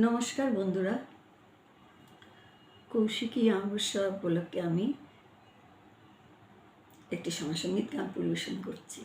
নমস্কার বন্ধুরা, কৌশিকী অমাবস্যা উপলক্ষে আমি একটি সমসঙ্গীত গান পরিবেশন করছি।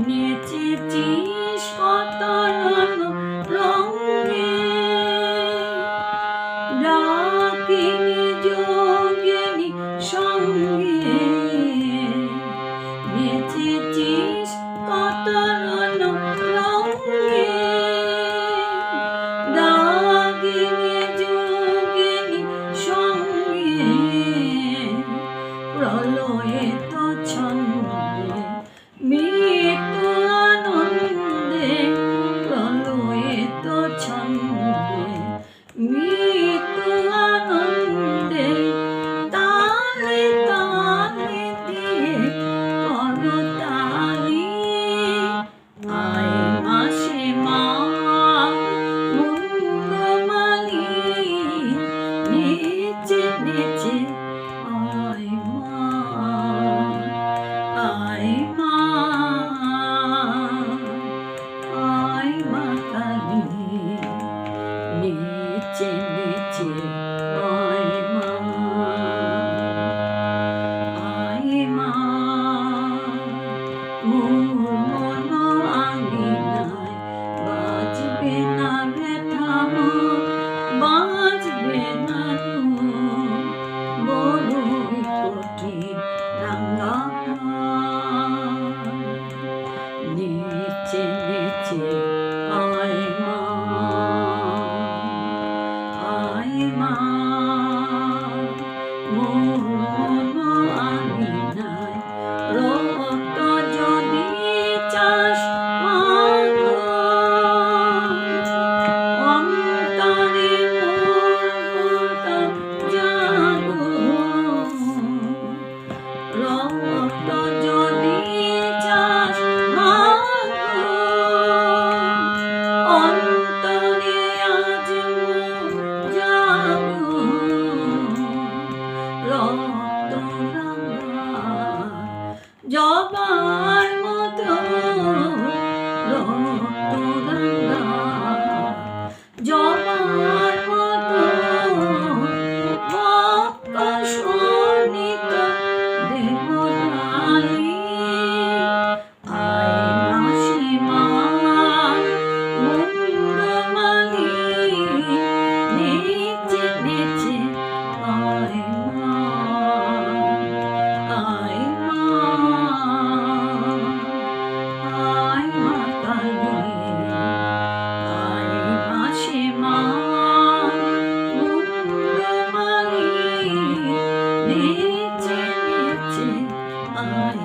নেচেছিস কত রঙে, ডাকিনি যোগিনী সঙ্গে। নেচেছিস কত রঙে, ডাকিনি যোগিনী সঙ্গে। প্রলয়ে তো ছন্দে মৃত্যু আনন্দে, প্রলয়ে তো ছন্দে মৃত্যু আনন্দে। তালে তালে দিয়ে করতালি, আয় মাসে মা মুন্ডমালি। নেচে নেচে আয় মা, আয় মা, আয় মা কালী। নেচে নেচে আয় মা, আয় মা। মোর মন আঙিনায় বাজবে না ব্যথা, বাজবে না বড়ই কঠিন রাঙা। নেচে নেচে আয় মা, আয় মা। মোর মন আঙিনায় রক্ত যদি চাস মাগো, অন্তরে মোর জাগো। রক্ত যদি চাস মাগো, অন্তরে আজ জাগো। রক্ত রাঙা জবার মতো, রক্ত রাঙা জবার মতো। শোনিত দেবতালি, আয় মাসি মা মুন্ডমালি। নেচে নেচে আয় মা, আয় মা, আয় মা কালী। আয় মাসি মা মুন্ডমালি। নেচে নেচে আয়